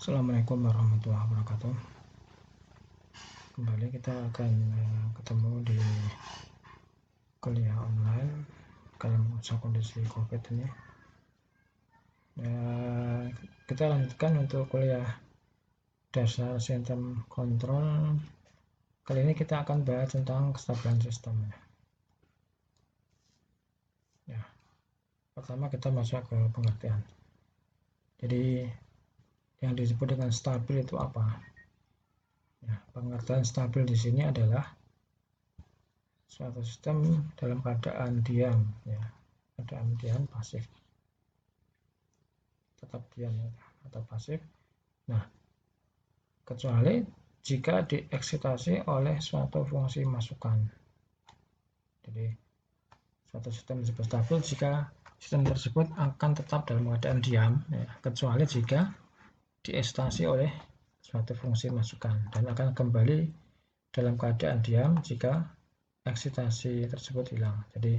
Assalamualaikum warahmatullahi wabarakatuh. Kembali kita akan ketemu di kuliah online dalam masa kondisi COVID ini. Kita lanjutkan untuk kuliah dasar sistem kontrol. Kali ini kita akan bahas tentang kestabilan sistem. Pertama kita masuk ke pengertian. Jadi yang disebut dengan stabil itu apa? Pengertian stabil di sini adalah suatu sistem dalam keadaan diam, keadaan diam pasif, tetap diam atau pasif. Nah, kecuali jika dieksitasi oleh suatu fungsi masukan. Jadi suatu sistem disebut stabil jika sistem tersebut akan tetap dalam keadaan diam, kecuali jika dieksitasi oleh suatu fungsi masukan, dan akan kembali dalam keadaan diam jika eksitasi tersebut hilang. Jadi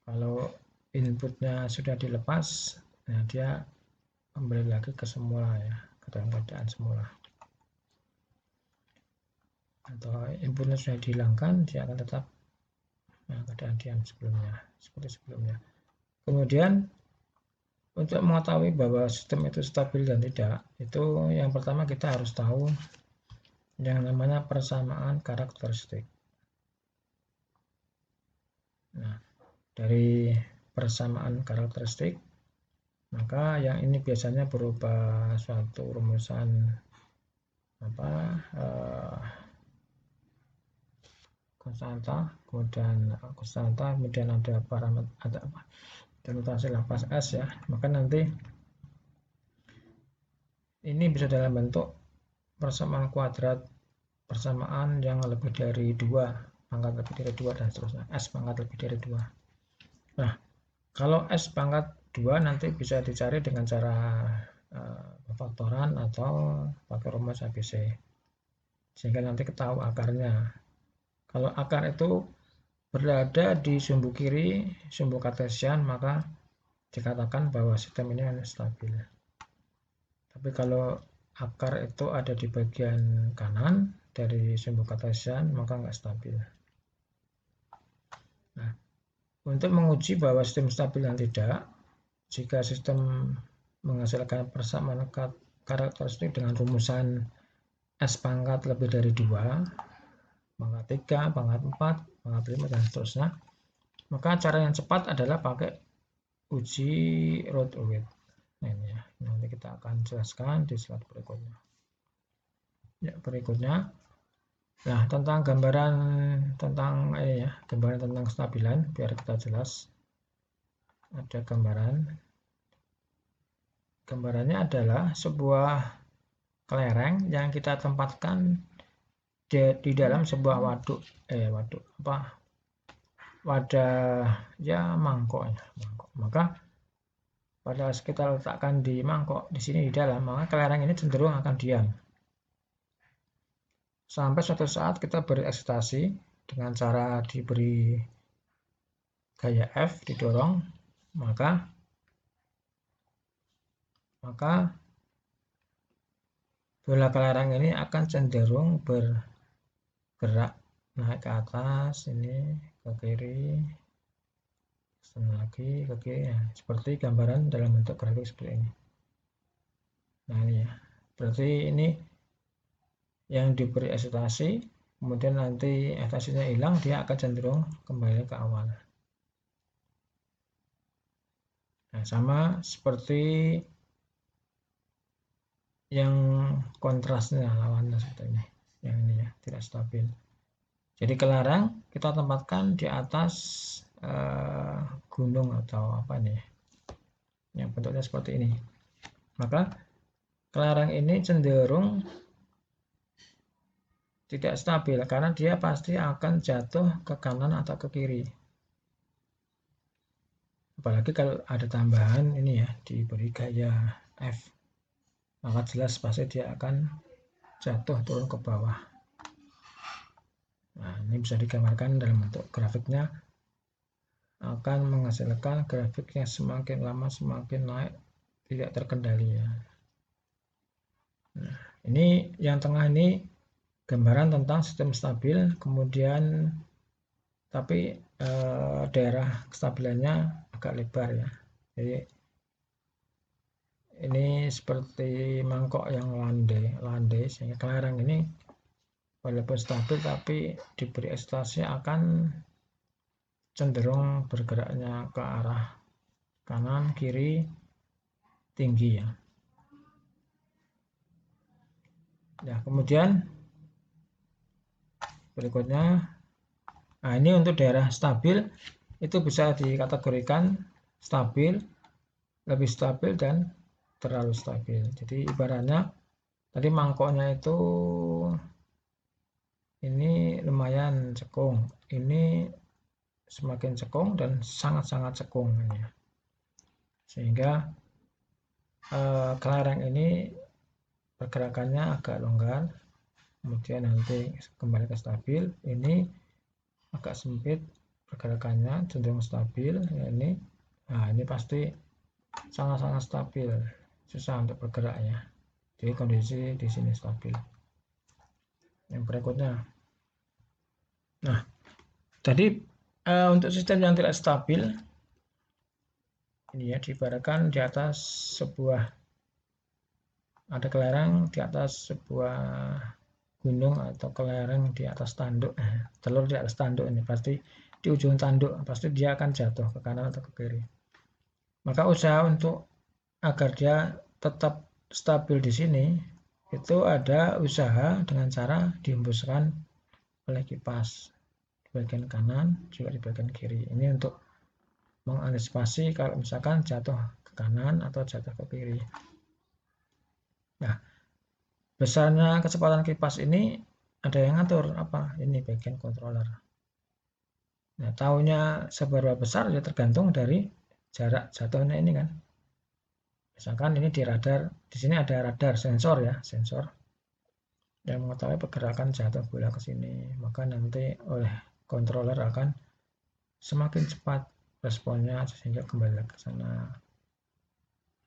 kalau inputnya sudah dilepas, dia kembali lagi ke semula, ke dalam keadaan semula. Atau inputnya sudah dihilangkan, dia akan tetap keadaan diam sebelumnya, seperti sebelumnya. Kemudian untuk mengetahui bahwa sistem itu stabil dan tidak, itu yang pertama kita harus tahu yang namanya persamaan karakteristik. Nah, dari persamaan karakteristik, maka yang ini biasanya berupa suatu rumusan konstanta, kemudian ada parameter, ada notasi lapas S, maka nanti ini bisa dalam bentuk persamaan kuadrat, persamaan yang lebih dari 2, pangkat lebih dari 2, dan seterusnya, S pangkat lebih dari 2. Nah, kalau S pangkat 2 nanti bisa dicari dengan cara faktoran atau pakai rumus ABC, sehingga nanti ketahui akarnya. Kalau akar itu berada di sumbu kiri, sumbu kartesian, maka dikatakan bahwa sistem ini stabil. Tapi kalau akar itu ada di bagian kanan dari sumbu kartesian, maka nggak stabil. Nah, untuk menguji bahwa sistem stabil dan tidak, jika sistem menghasilkan persamaan karakteristik dengan rumusan S pangkat lebih dari 2, pangkat 3, pangkat 4, pangkat 5, dan seterusnya, maka cara yang cepat adalah pakai uji Roth-Witt. Nah, ini nanti kita akan jelaskan di slide berikutnya. Berikutnya, nah tentang gambaran tentang kestabilan, biar kita jelas. Ada gambarannya adalah sebuah kelereng yang kita tempatkan di dalam sebuah wadah mangkok. Maka pada saat kita letakkan di mangkok di sini di dalam, maka kelereng ini cenderung akan diam sampai suatu saat kita beri eksitasi dengan cara diberi gaya F, didorong, maka bola kelereng ini akan cenderung bergerak naik ke atas, ini ke kiri, lagi ke kiri, seperti gambaran dalam bentuk grafik seperti ini. Nah, ini berarti ini yang diberi eksitasi, kemudian nanti eksitasinya hilang, dia akan cenderung kembali ke awal. Nah, sama seperti yang kontrasnya, lawannya seperti ini, yang ini tidak stabil. Jadi kelereng kita tempatkan di atas gunung atau apa nih, yang bentuknya seperti ini. Maka kelereng ini cenderung tidak stabil karena dia pasti akan jatuh ke kanan atau ke kiri. Apalagi kalau ada tambahan ini diberi gaya F, maka jelas pasti dia akan jatuh turun ke bawah. Nah, ini bisa digambarkan dalam bentuk grafiknya, akan menghasilkan grafik yang semakin lama semakin naik, tidak terkendali. Nah, ini yang tengah ini gambaran tentang sistem stabil, kemudian tapi daerah kestabilannya agak lebar ya. Jadi ini seperti mangkok yang landai, sehingga kelereng ini walaupun stabil tapi diberi ekstasi akan cenderung bergeraknya ke arah kanan kiri tinggi ya. Nah, kemudian berikutnya, nah ini untuk daerah stabil itu bisa dikategorikan stabil, lebih stabil, dan terlalu stabil. Jadi ibaratnya tadi mangkoknya itu ini lumayan cekung, ini semakin cekung dan sangat-sangat cekung ini ya. Sehingga kelereng ini pergerakannya agak longgar, kemudian nanti kembali ke stabil, ini agak sempit, pergerakannya cenderung stabil ya, ini pasti sangat-sangat stabil, susah untuk bergerak ya. Jadi kondisi di sini stabil. Yang berikutnya, nah tadi untuk sistem yang tidak stabil ini ya, diibaratkan di atas sebuah, ada kelereng di atas sebuah gunung atau kelereng di atas tanduk, telur di atas tanduk, ini pasti di ujung tanduk pasti dia akan jatuh ke kanan atau ke kiri. Maka usaha untuk agar dia tetap stabil di sini itu ada usaha dengan cara dihembuskan oleh kipas di bagian kanan juga di bagian kiri. Ini untuk mengantisipasi kalau misalkan jatuh ke kanan atau jatuh ke kiri. Nah, besarnya kecepatan kipas ini ada yang ngatur apa? Ini bagian controller. Nah, tahunya seberapa besar ya tergantung dari jarak jatuhnya ini kan. Misalkan ini di radar, di sini ada radar sensor ya, sensor yang mengetahui pergerakan jatuh bola ke sini. Maka nanti oleh controller akan semakin cepat responnya sehingga kembali ke sana.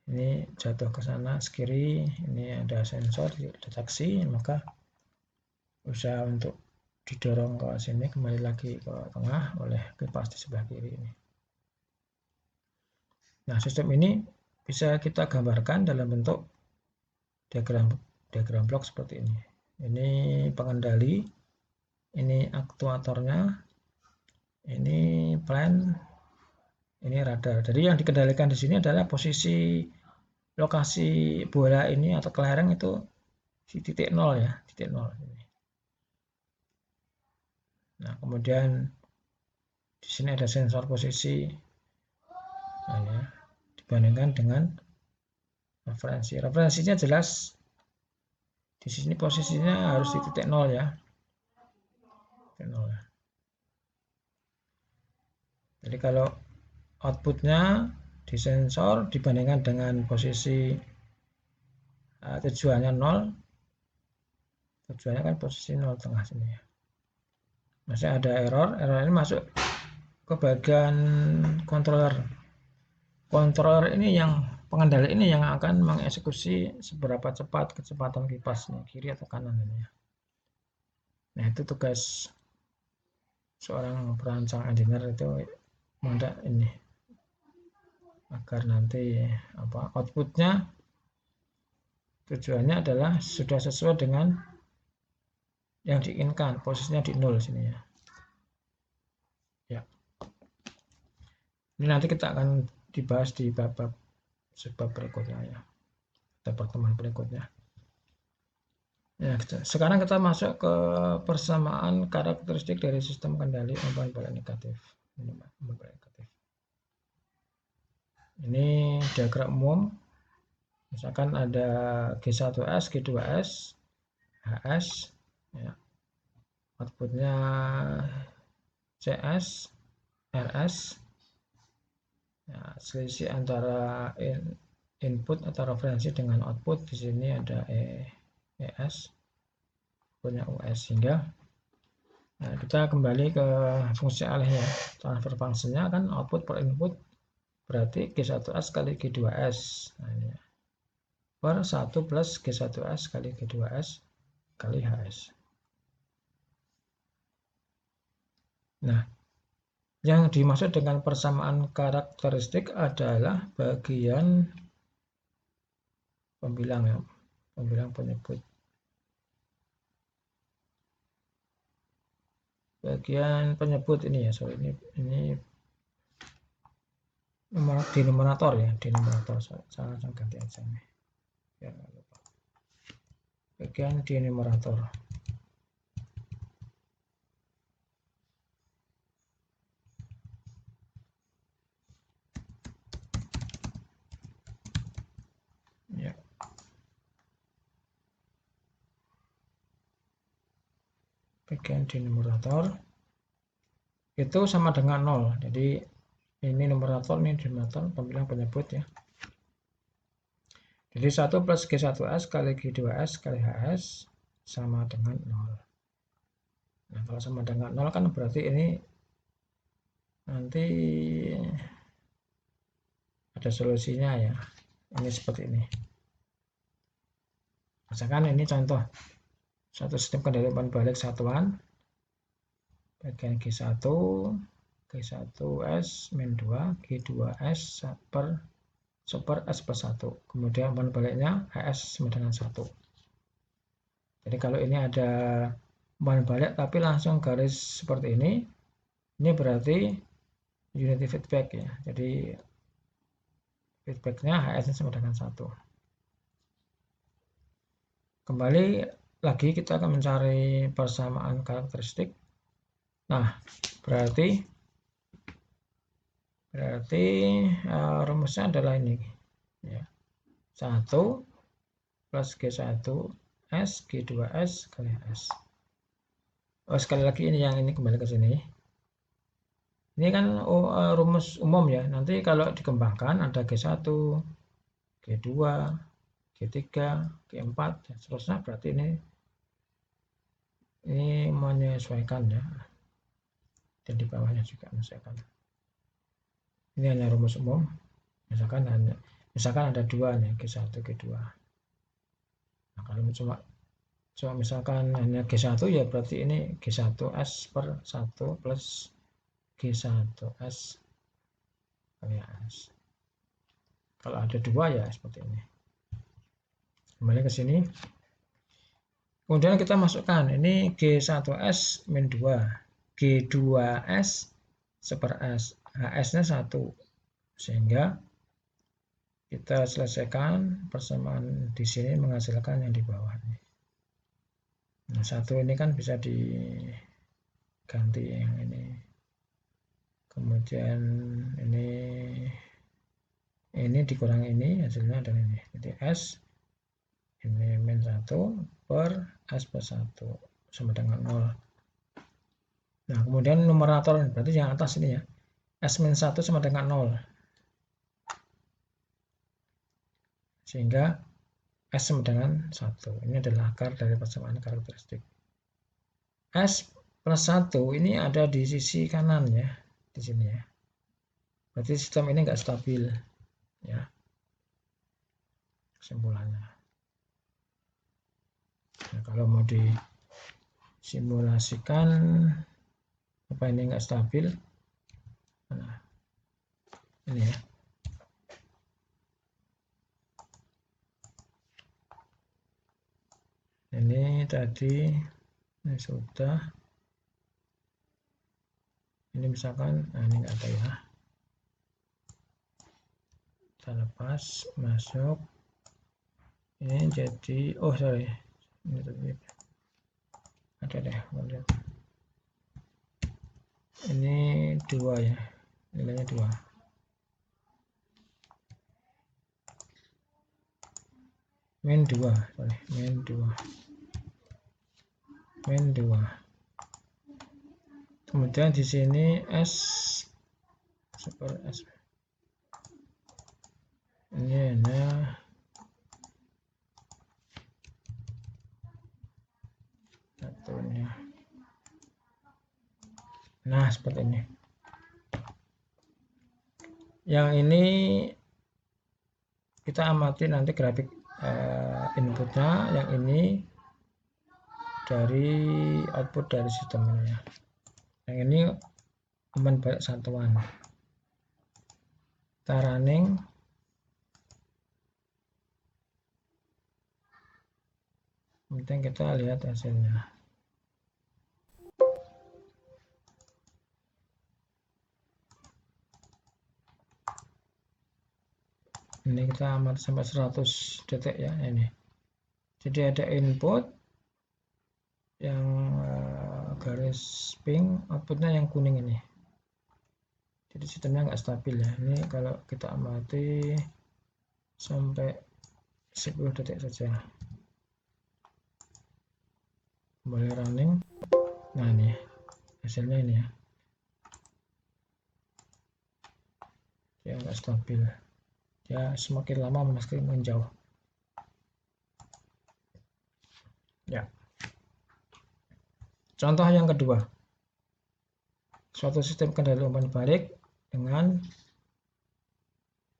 Ini jatuh ke sana kiri, ini ada sensor deteksi, maka usaha untuk didorong ke sini kembali lagi ke tengah oleh kipas di sebelah kiri ini. Nah, sistem ini bisa kita gambarkan dalam bentuk diagram blok seperti ini. Ini pengendali, ini aktuatornya, ini plan, ini radar. Jadi yang dikendalikan di sini adalah posisi lokasi bola ini atau kelereng itu di titik 0 ya, titik 0 ini. Nah, kemudian di sini ada sensor posisi, nah, ya, dibandingkan dengan referensi. Referensinya jelas di sini posisinya harus di titik 0 ya. Titik 0. Jadi kalau outputnya di sensor dibandingkan dengan posisi tujuannya 0, tujuannya kan posisi 0 tengah sini ya. Masih ada error ini masuk ke bagian controller. Controller ini yang pengendali ini yang akan mengeksekusi seberapa cepat kecepatan kipasnya, kiri atau kanan ini ya. Nah, itu tugas seorang perancang engineer itu mengendak ini agar nanti outputnya tujuannya adalah sudah sesuai dengan yang diinginkan, posisinya di 0 sini ya. Ya. Ini nanti kita akan dibahas di bab berikutnya ya. Pada pertemuan berikutnya. Ya, sekarang kita masuk ke persamaan karakteristik dari sistem kendali umpan bola negatif. Ini diagram umum. Misalkan ada G1S, G2S, HS, ya. Outputnya CS, RS. Ya, selisih antara input atau referensi dengan output di sini ada ES, punya US, sehingga nah, kita kembali ke fungsi alihnya. Transfer function-nya kan output per input berarti G1S kali G2S. Nah, ini. per 1 plus G1S kali G2S kali HS. Nah, yang dimaksud dengan persamaan karakteristik adalah bagian pembilang ya, pembilang penyebut. Bagian penyebut ini ya, sorry ini denominator ya, denominator. Saya ganti aja nih. Ya, lupa. Bagian denominator. Ya. Bagian denominator itu sama dengan 0. Jadi ini numerator, ini denominator, pembilang penyebut ya. Jadi 1 plus G1S kali G2S kali HS sama dengan 0. Nah, kalau sama dengan 0 kan berarti ini nanti ada solusinya ya. Ini seperti ini. Misalkan ini contoh. Satu sistem kendali umpan balik satuan. Bagian G1, G1S min 2, G2S per super S plus 1. Kemudian umpan baliknya HS sama dengan 1. Jadi kalau ini ada umpan balik tapi langsung garis seperti ini berarti unity feedback ya. Jadi feedbacknya HS sama dengan 1. Kembali lagi kita akan mencari persamaan karakteristik. Nah, berarti rumusnya adalah ini ya. 1 plus G1S G2S kali S. Sekali lagi ini yang ini kembali ke sini. Ini kan rumus umum ya. Nanti kalau dikembangkan ada G1, G2, G3, G4 dan seterusnya, berarti ini menyesuaikan ya. Dan di bawahnya juga menyesuaikan. Ini hanya rumus umum. Misalkan ada 2 nih, G1, G2. Nah, kalau cuma misalkan hanya G1 ya berarti ini G1S per 1 plus G1S kali S. Kalau ada 2 ya seperti ini. Kembali ke sini. Kemudian kita masukkan ini G1S min 2, G2S per S, HS-nya 1. Sehingga kita selesaikan persamaan di sini menghasilkan yang di bawah ini. Nah, 1 ini kan bisa diganti yang ini. Kemudian ini dikurangi ini, hasilnya adalah ini. Jadi S ini min 1 per S plus 1 sama dengan 0. Nah, kemudian numerator berarti yang atas ini ya. S min 1 sama dengan 0. Sehingga S sama dengan 1. Ini adalah akar dari persamaan karakteristik. S plus 1 ini ada di sisi kanan ya. Di sini ya. Berarti sistem ini enggak stabil ya. Kesimpulannya. Nah, kalau mau disimulasikan apa ini enggak stabil? Nah, ini ya. Ini tadi ini sudah. Ini misalkan, nah ini enggak ada ya. Kita lepas, masuk. Ini jadi, oh sorry. Ini tadi ada deh, lihat. Ini 2 ya, nilainya 2. Min 2, sorry, min 2. Min 2. Kemudian di sini S super S. Ini hanya satunya. Nah, seperti ini. Yang ini kita amati nanti grafik inputnya, yang ini dari output dari sistem ini ya. Yang ini umpan balik satuan. Kita running. Kemudian kita lihat hasilnya. Ini kita amati sampai 100 detik ya ini. Jadi ada input yang garis pink, outputnya yang kuning ini. Jadi sistemnya nggak stabil ya. Ini kalau kita amati sampai 10 detik saja. Boleh running. Nah ini hasilnya ini ya. Dia nggak stabil. Dia semakin lama semakin menjauh. Ya. Contoh yang kedua. Suatu sistem kendali umpan balik dengan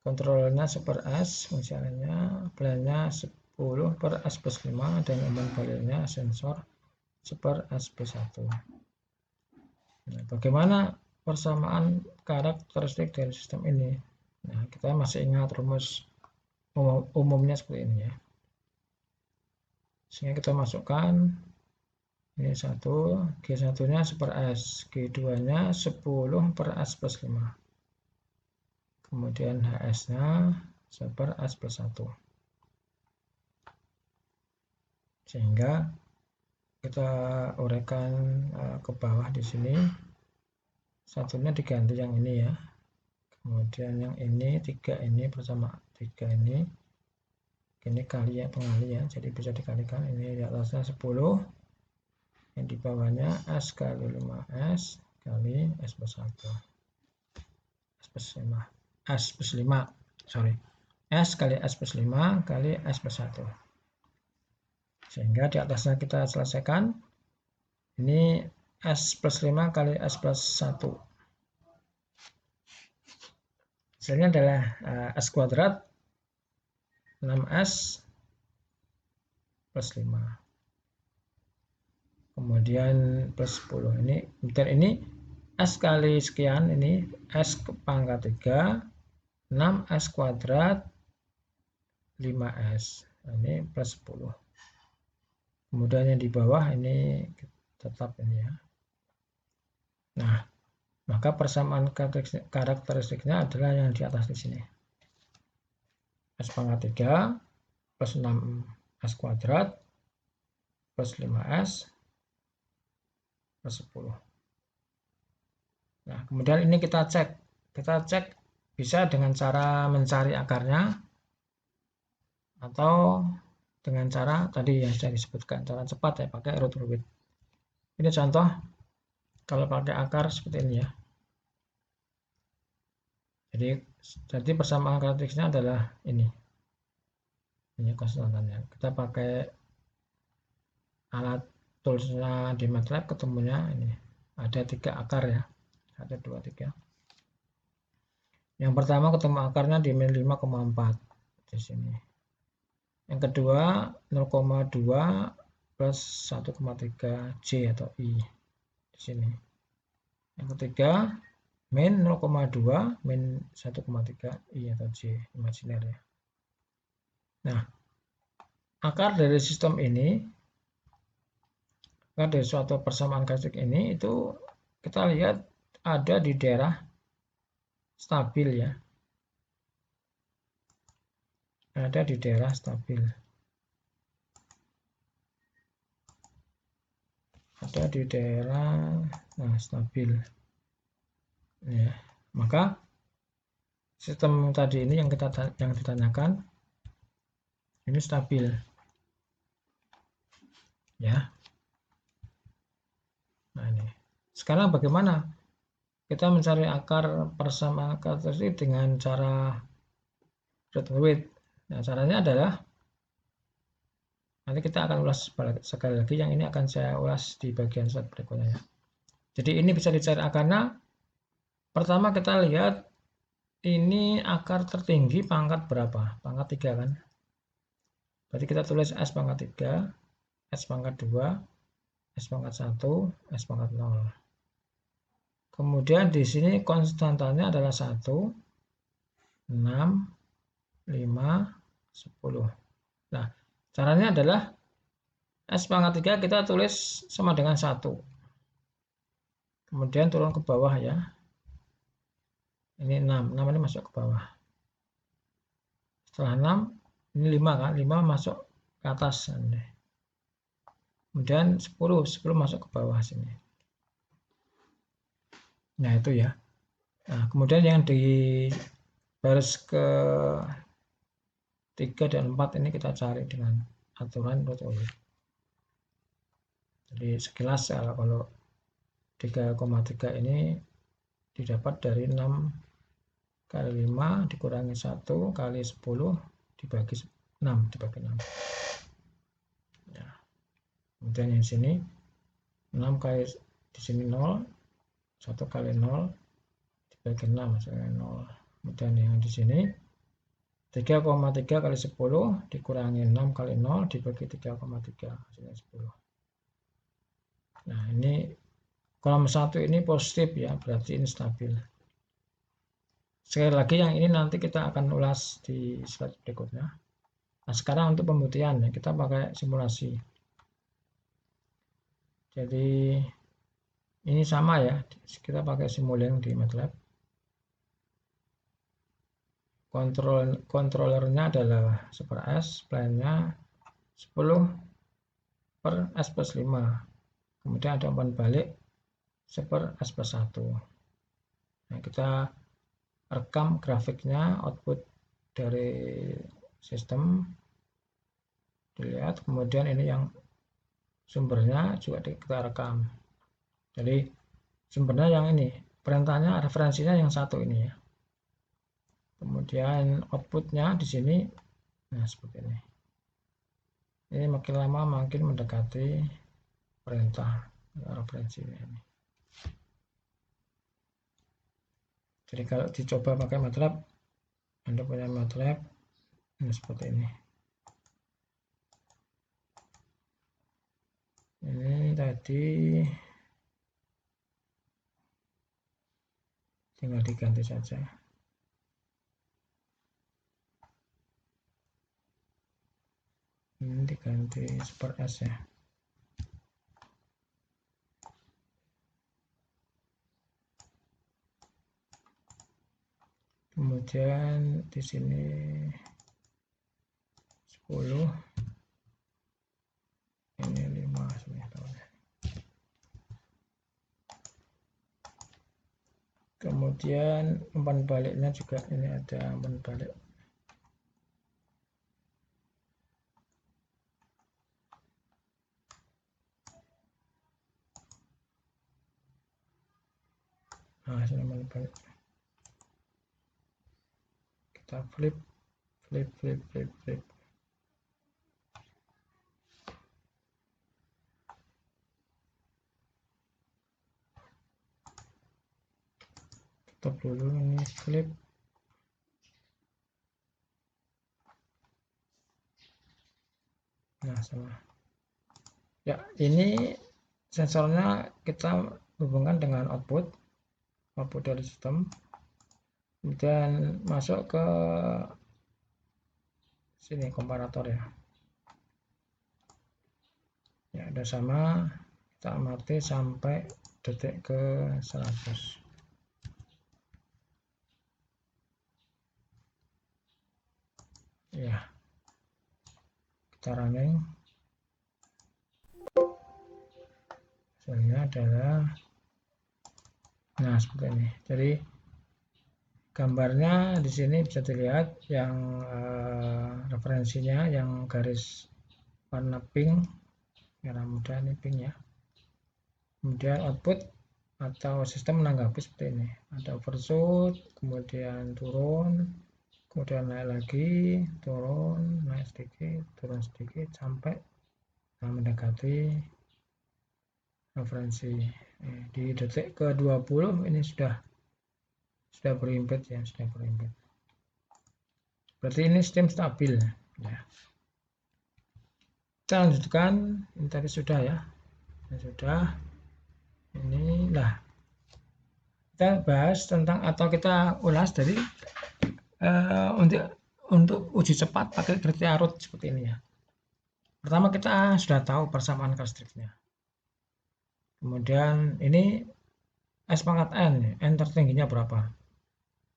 kontrolnya super S, misalnya plannya 10 per S plus 5 dan umpan baliknya sensor super S plus 1. Nah, bagaimana persamaan karakteristik dari sistem ini? Nah, kita masih ingat rumus umumnya seperti ini ya. Sehingga kita masukkan ini 1, G1-nya super S, G2-nya 10 per S plus 5. Kemudian HS-nya super S plus 1. Sehingga kita uraikan ke bawah di sini. Satunya diganti yang ini ya. Kemudian yang ini 3 ini bersama 3 ini kali ya, pengali ya, jadi bisa dikalikan. Ini di atasnya 10, yang di bawahnya S kali 5S kali S plus 1, S plus 5, S plus 5, sorry, S kali S plus 5 kali S plus 1. Sehingga di atasnya kita selesaikan. Ini S plus 5 kali S plus 1. Hasilnya adalah S kuadrat 6S plus 5. Kemudian plus 10 ini, kemudian ini S kali sekian, ini S ke pangkat 3, 6S kuadrat 5S, ini plus 10. Kemudian yang di bawah ini tetap ini ya. Nah, maka persamaan karakteristiknya adalah yang di atas di sini. S pangkat 3 plus 6S kuadrat plus 5S plus 10. Nah, kemudian ini kita cek bisa dengan cara mencari akarnya atau dengan cara tadi yang sudah disebutkan, cara cepat ya, pakai root robit. Ini contoh kalau pakai akar seperti ini ya. Jadi persamaan karakteristiknya adalah ini konstantannya. Kita pakai alat toolsnya di MATLAB, ketemunya ini ada 3 akar ya, 1, 2, 3. Yang pertama ketemu akarnya di min 5,4 di sini. Yang kedua 0,2 plus 1,3 J atau I di sini. Yang ketiga min 0,2 min 1,3 I atau J imajiner ya. Nah, akar dari sistem ini, akar dari suatu persamaan karakteristik ini itu kita lihat ada di daerah stabil ya. Ada di daerah stabil. Ada di daerah stabil. Ya, maka sistem tadi ini yang ditanyakan ini stabil. Ya. Nah, ini. Sekarang bagaimana kita mencari akar persamaan karakteristik dengan cara root robit? Nah, caranya adalah nanti kita akan ulas sekali lagi, yang ini akan saya ulas di bagian slide berikutnya ya. Jadi ini bisa dicari akarnya. Pertama kita lihat ini akar tertinggi pangkat berapa? Pangkat 3 kan? Berarti kita tulis S pangkat 3, S pangkat 2, S pangkat 1, S pangkat 0. Kemudian di sini konstantanya adalah 1, 6, 5, 10. Nah, caranya adalah S pangkat 3 kita tulis sama dengan 1. Kemudian turun ke bawah ya. Ini 6 ini masuk ke bawah. Setelah 6, ini 5 kan, 5 masuk ke atas. Kemudian 10 masuk ke bawah sini. Nah, itu ya. Nah, kemudian yang di baris ke 3 dan 4 ini kita cari dengan aturan root over. Jadi sekilas kalau 3,3 ini didapat dari 6 kali 5 dikurangi 1 kali 10 dibagi 6 dibagi 6. Ya. Kemudian yang sini 6 kali di sini 0, 1 kali 0 dibagi 6 hasilnya 0. Kemudian yang di sini 3,3 kali 10 dikurangi 6 kali 0 dibagi 3,3 hasilnya 10. Nah, ini kolom 1 ini positif ya, berarti ini stabil. Sekali lagi yang ini nanti kita akan ulas di slide berikutnya. Nah, sekarang untuk pembuktian ya, kita pakai simulasi. Jadi ini sama ya, kita pakai Simulink di MATLAB. Kontrolernya adalah super S, plane-nya 10 per S plus 5. Kemudian ada umpan balik per S plus 1. Nah, kita rekam grafiknya, output dari sistem dilihat, kemudian ini yang sumbernya juga kita rekam. Jadi sumbernya yang ini, perintahnya referensinya yang satu ini ya. Kemudian outputnya di sini, nah seperti ini. Ini makin lama makin mendekati perintah referensi ini. Jadi kalau dicoba pakai MATLAB, Anda punya MATLAB, ini seperti ini. Ini tadi tinggal diganti saja. Ini diganti super S ya. Kemudian di sini 10, ini 5 sini. Kemudian umpan baliknya juga ini ada umpan balik. Nah, sini umpan balik. Kita flip. Stop dulu, ini flip. Nah, sama. Ya, ini sensornya kita hubungkan dengan output dari sistem. Kemudian masuk ke sini komparator ya. Ya, udah sama. Kita amati sampai detik ke 100. Ya, kita running, hasilnya adalah nah seperti ini. Jadi gambarnya di sini bisa dilihat yang referensinya yang garis warna pink, merah muda ini pink ya. Kemudian output atau sistem menanggapi seperti ini, ada overshoot, kemudian turun, kemudian naik lagi, turun, naik sedikit, turun sedikit sampai mendekati referensi. Di detik ke 20 ini sudah berimpit ya, sudah berimpit. Berarti ini sistem stabil ya. Kita lanjutkan, ini tadi sudah ya, sudah. Ini lah kita bahas tentang atau kita ulas dari untuk uji cepat pakai kriteria Roth seperti ini ya. Pertama kita sudah tahu persamaan characteristiknya. Kemudian ini S pangkat N tertingginya berapa?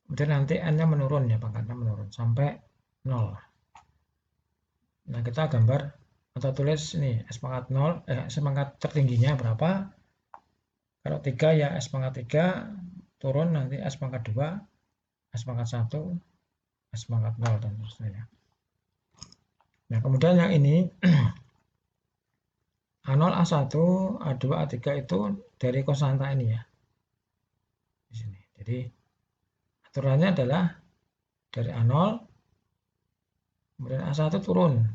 Kemudian nanti N-nya menurun ya, pangkatnya menurun sampai 0. Nah kita gambar atau tulis ini S pangkat 0, S pangkat tertingginya berapa? Kalau 3 ya S pangkat 3, turun nanti S pangkat 2, S pangkat 1, S pangkat 0 dan seterusnya. Nah kemudian yang ini A0, A1, A2, A3 itu dari konstanta ini ya. Di sini. Jadi aturannya adalah dari A0 kemudian A1 turun.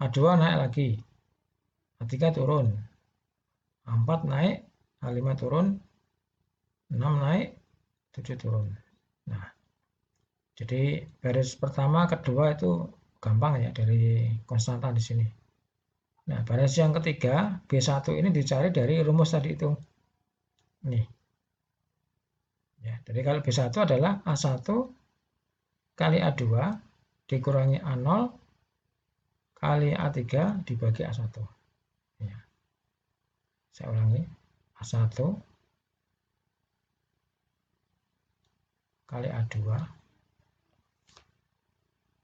A2 naik lagi. A3 turun. A4 naik, A5 turun, 6 naik, 7 turun. Nah, jadi baris pertama, kedua itu gampang ya dari konstanta di sini. Nah, baris yang ketiga, B1 ini dicari dari rumus tadi itu. Nih. Ya, jadi kalau B1 adalah A1 kali A2 dikurangi A0 kali A3 dibagi A1. Ya. Saya ulangi. A1 kali A2.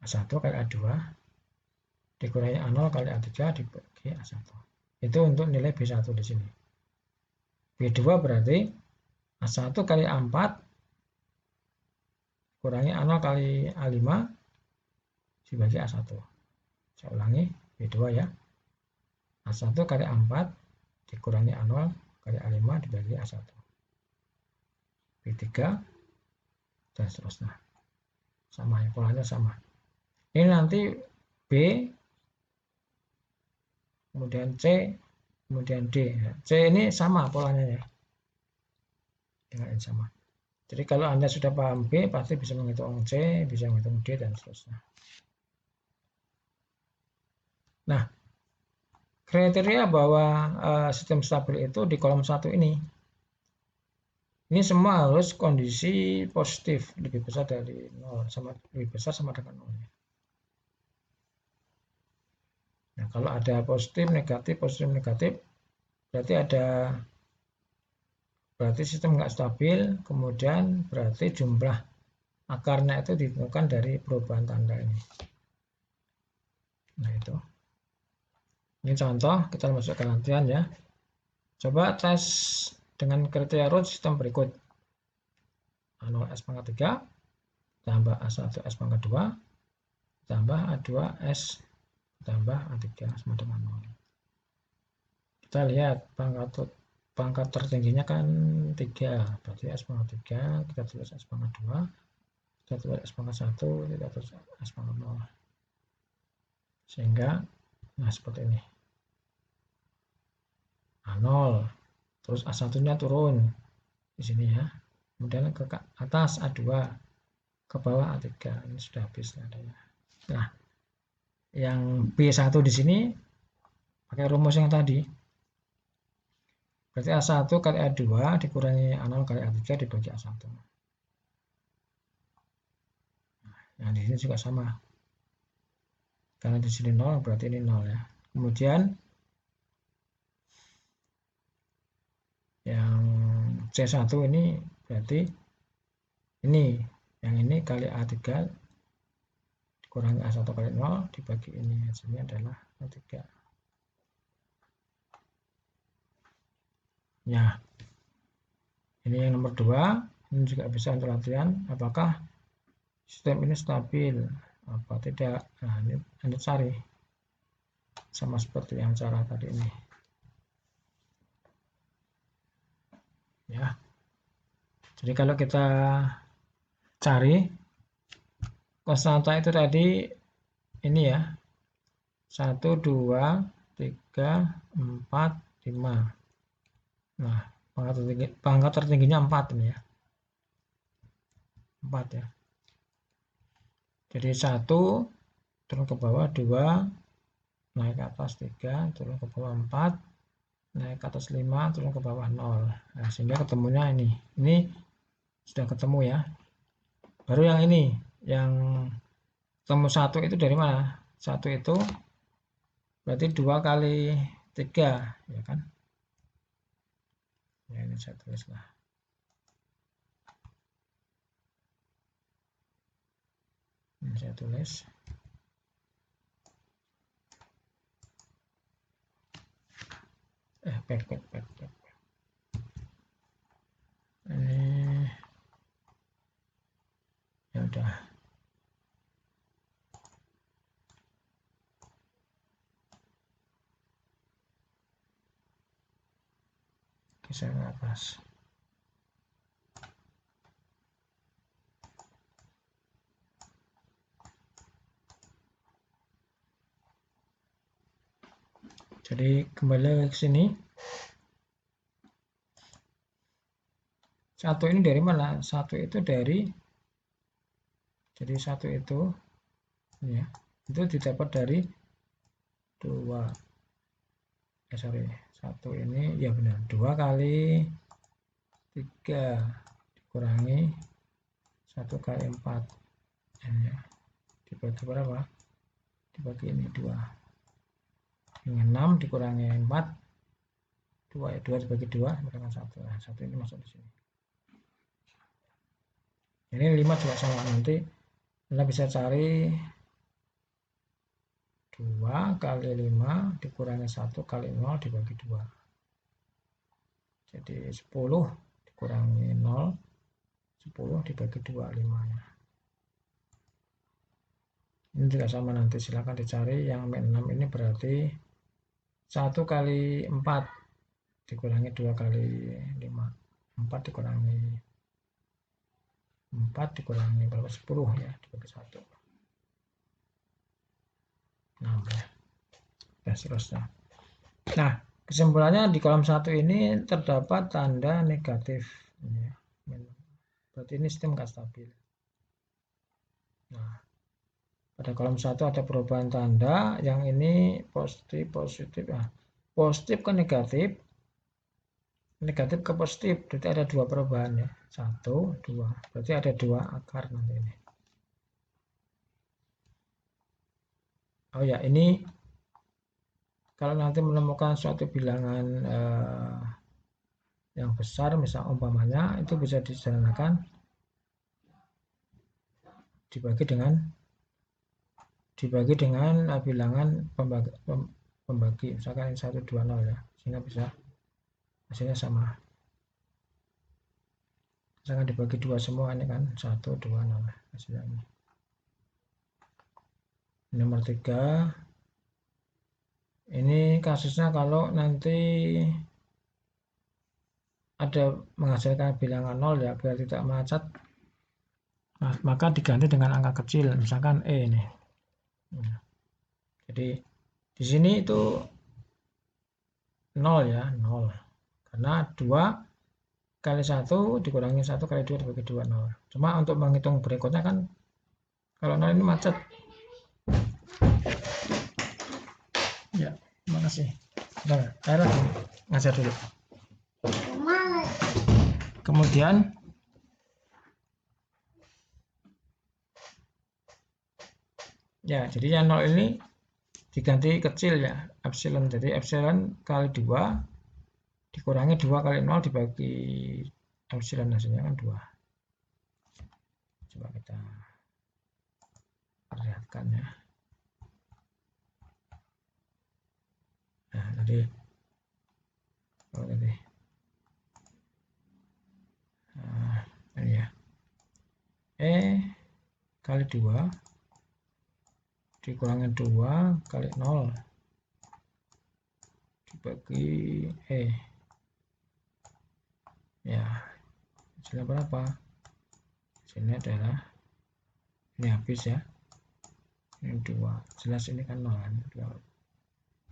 A1 kali A2 dikurangi A0 kali A3 dibagi A1. Itu untuk nilai B1 di sini. B2 berarti A1 kali A4 kurangi A0 kali A5 dibagi A1. Saya ulangi, B2 ya. A1 kali A4 dikurangi A0 kali A5 dibagi A1. B3 dan seterusnya. Sama ya, polanya sama. Ini nanti B, kemudian C, kemudian D. C ini sama polanya ya. Dengan yang sama. Jadi kalau Anda sudah paham B, pasti bisa menghitung C, bisa menghitung D, dan seterusnya. Nah, kriteria bahwa sistem stabil itu di kolom 1 ini. Ini semua harus kondisi positif, lebih besar dari 0, lebih besar sama dengan 0. Nah, kalau ada positif, negatif, berarti sistem nggak stabil, kemudian berarti jumlah akarnya itu ditentukan dari perubahan tanda ini. Nah itu. Ini contoh, kita masuk ke latihan ya. Coba tes dengan kriteria Roth sistem berikut. A0 S pangkat 3, tambah A1 S pangkat 2, tambah A2 S, tambah A3 sama dengan 0. Kita lihat pangkat tertingginya kan 3, berarti S pangkat 3, kita tulis S pangkat 2, kita tulis S pangkat 1, kita tulis S pangkat 0. Sehingga, nah seperti ini. A0, terus A1-nya turun di sini ya. Kemudian ke atas A2, ke bawah A3, ini sudah habis adanya. Nah, yang B1 di sini pakai rumus yang tadi. Berarti A1 kali A2 dikurangi A0 kali A3 dibagi A1. Nah, di sini juga sama. Karena di sini 0, berarti ini 0 ya. Kemudian yang C1 ini berarti ini, yang ini kali A3 dikurangi A1 kali 0 dibagi ini, hasilnya adalah A3. Ya, ini yang nomor 2, ini juga bisa untuk latihan, apakah sistem ini stabil, apa tidak. Nah, ini Anda cari, sama seperti yang cara tadi ini. Ya, jadi kalau kita cari konstanta itu tadi ini ya, 1, 2, 3, 4, 5. Nah, pangkat tertingginya 4 ini ya. 4 ya. Jadi 1 turun ke bawah, 2, naik ke atas 3, turun ke bawah 4, naik ke atas 5, turun ke bawah 0. Nah, sehingga ketemunya ini sudah ketemu ya. Baru yang ini, yang ketemu 1 itu dari mana? 1 itu berarti 2 kali 3, ya kan? Ya, ini saya tulislah. Ini saya tulis. Back. Ini ya udah. Geser ke atas. Jadi kembali ke sini. 1 ini dari mana? 1 itu dari, jadi 1 itu ya, itu didapat dari 2. 1 ini ya benar, 2 kali 3 dikurangi 1 kali 4 ya. Dibagi berapa? Dibagi ini 2. Ini 6 dikurangi 4, 2 ya, 2 dibagi 2 dengan 1. Nah, 1 ini masuk di sini. Ini 5 juga sama, nanti kita bisa cari 2 kali 5 dikurangi 1 kali 0 dibagi 2. Jadi 10 dikurangi 0, 10 dibagi 2, 5 ya. Ini juga sama, nanti silakan dicari. Yang min 6 ini berarti 1 kali 4 dikurangi 2 kali 5. 4 dikurangi 4 dikurangi berapa? 10 ya, dibagi 1. 6 ya. Ya, seterusnya. Nah, kesimpulannya di kolom 1 ini terdapat tanda negatif. Ya. Berarti ini sistem nggak stabil. Nah, pada kolom 1 ada perubahan tanda, yang ini positif. Nah, positif ke negatif, negatif ke positif, berarti ada 2 perubahan ya. 1, 2, berarti ada 2 akar nanti ini. Oh ya, ini kalau nanti menemukan suatu bilangan yang besar, misal umpamanya itu bisa disederhanakan dibagi dengan bilangan pembagi, misalkan ini 1, 2, 0 ya, sehingga bisa hasilnya sama. Misalkan dibagi 2 semua, ini kan 1, 2, 0 hasilnya ini. Nomor 3, ini kasusnya kalau nanti ada menghasilkan bilangan 0 ya, biar tidak macet. Nah, maka diganti dengan angka kecil, misalkan E ini. Jadi di sini itu 0 ya, 0. Karena 2 kali 1 dikurangi 1 kali 2 dibagi 2, 0. Cuma untuk menghitung berikutnya kan kalau 0 ini macet. Ya, terima kasih. Nah, saya lagi ngajar dulu. Kemudian ya, jadi yang 0 ini diganti kecil ya, epsilon. Jadi epsilon kali 2 dikurangi 2 kali 0 dibagi epsilon, hasilnya kan 2. Coba kita perlihatkan ya. Nah, jadi ini ya, E kali 2 dikurangi 2 kali 0 dibagi E ya, hasilnya berapa? Sini adalah, ini habis ya, ini 2, jelas ini kan 0 kan,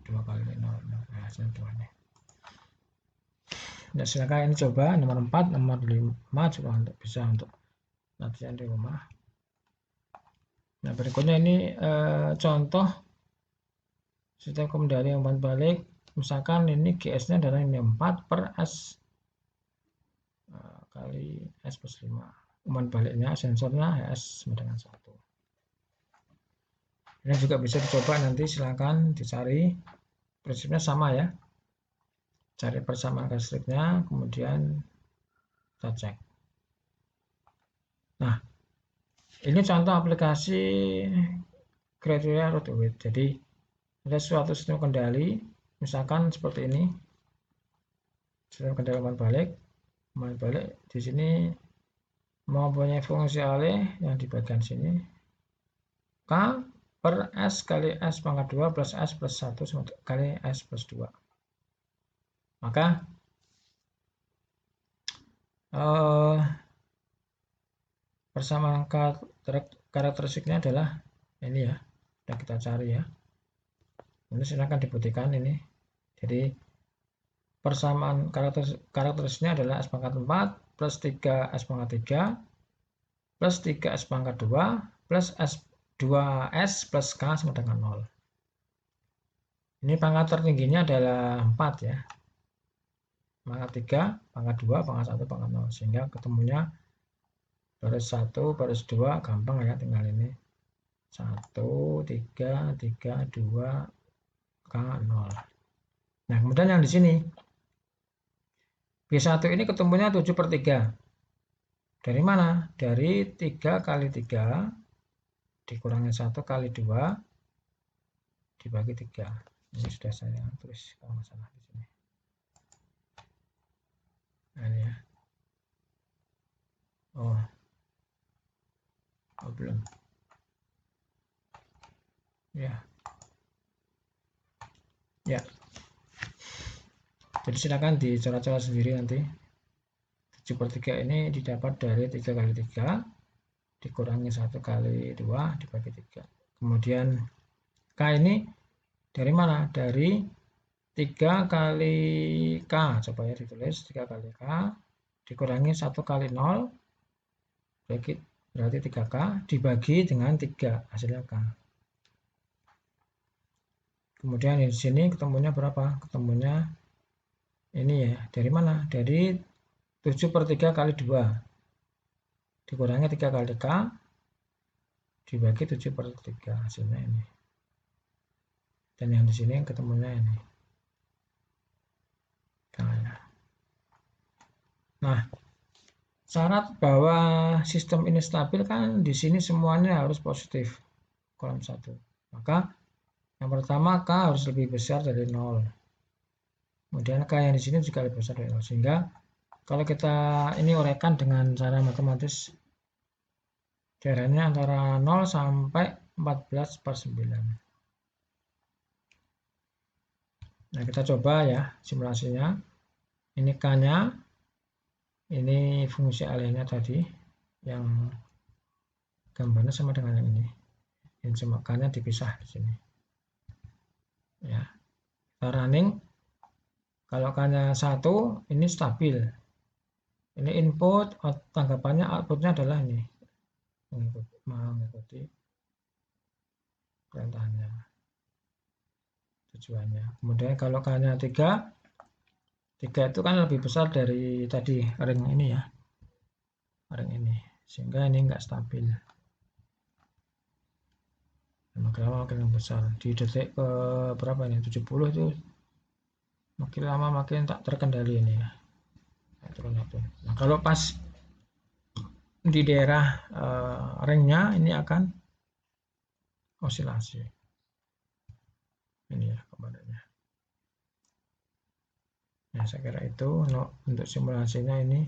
2 kali 0, nah hasilnya 2 nih. Nah, silakan ini coba nomor 4, nomor 5 coba untuk bisa untuk latihan di rumah. Nah, berikutnya ini contoh sistem kendali umpan balik, misalkan ini GS-nya adalah ini 4 per S kali S plus 5. Umpan baliknya, sensornya S sama dengan 1. Ini juga bisa dicoba, nanti silahkan dicari. Prinsipnya sama ya. Cari persamaan listriknya, kemudian kita cek. Nah, ini contoh aplikasi kriteria root weight. Jadi ada suatu sistem kendali, misalkan seperti ini, sistem kendali umpan balik di sini mempunyai fungsi alih yang di bagian sini K per S kali S pangkat 2 plus S plus 1 kali S plus 2. Maka persamaan karakteristiknya adalah ini ya, sudah kita cari ya. Ini silakan dibuktikan ini. Jadi persamaan karakteristiknya adalah S pangkat 4 plus 3 S pangkat 3 plus 3 S pangkat 2 plus S 2S plus K sama dengan 0. Ini pangkat tertingginya adalah 4 ya. Pangkat 3, pangkat 2, pangkat 1, pangkat 0. Sehingga ketemunya baris 1, baris 2, gampang ya, tinggal ini. 1, 3, 3, 2, K, 0. Nah, kemudian yang di sini. B1 ini ketemunya 7 per 3. Dari mana? Dari 3 kali 3 dikurangi 1 kali 2 dibagi 3. Ini sudah saya tulis kalau masalah di sini. Nah, ini ya. Oh, belum. Ya. Ya. Jadi silakan dicoret-coret sendiri nanti. 7 per 3 ini didapat dari 3 kali 3 dikurangi 1 kali 2 dibagi 3. Kemudian K ini dari mana? Dari 3 kali K. Coba ya ditulis 3 kali K dikurangi 1 kali 0 berarti 3K dibagi dengan 3 hasilnya K. Kemudian di sini ketemunya berapa? Ketemunya ini ya. Dari mana? Dari 7 per 3 kali 2 dikurangi 3 kali K dibagi 7 per 3 hasilnya ini. Dan yang di sini ketemunya ini. Nah, syarat bahwa sistem ini stabil kan di sini semuanya harus positif kolom 1. Maka yang pertama K harus lebih besar dari 0. Kemudian K yang di sini juga lebih besar dari 0. Sehingga kalau kita ini uraikan dengan cara matematis, daerahnya antara 0 sampai 14 per 9. Nah, kita coba ya simulasinya. Ini K-nya, ini fungsi alihnya tadi, yang gambarnya sama dengan yang ini. Yang cuma K-nya dipisah di sini. Ya, kita running. Kalau K-nya 1, ini stabil. Ini input, tanggapannya outputnya adalah ini. Mengikuti perintahnya. Tujuannya. Kemudian kalau K-nya 3 itu kan lebih besar dari tadi ring ini ya. Ring ini. Sehingga ini enggak stabil. Makin lama makin besar. Di detik ke berapa ini? 70 itu makin lama makin tak terkendali ini ya. Nah, kalau pas di daerah ringnya ini akan osilasi. Ini ya gambarnya. Nah, saya kira itu untuk simulasinya ini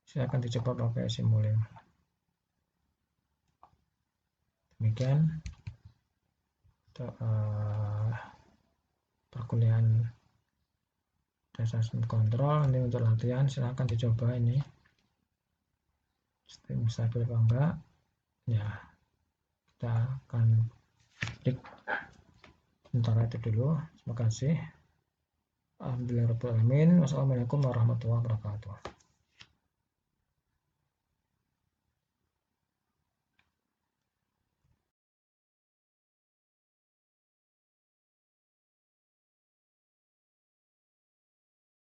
silakan dicoba pakai Simulink. Demikian untuk perkuliahan dasar sistem kontrol. Ini untuk latihan silakan dicoba ini sistem stabil apa enggak ya. Kita akan klik sementara itu dulu. Terima kasih. Alhamdulillahirabbil alamin. Wassalamualaikum warahmatullahi wabarakatuh.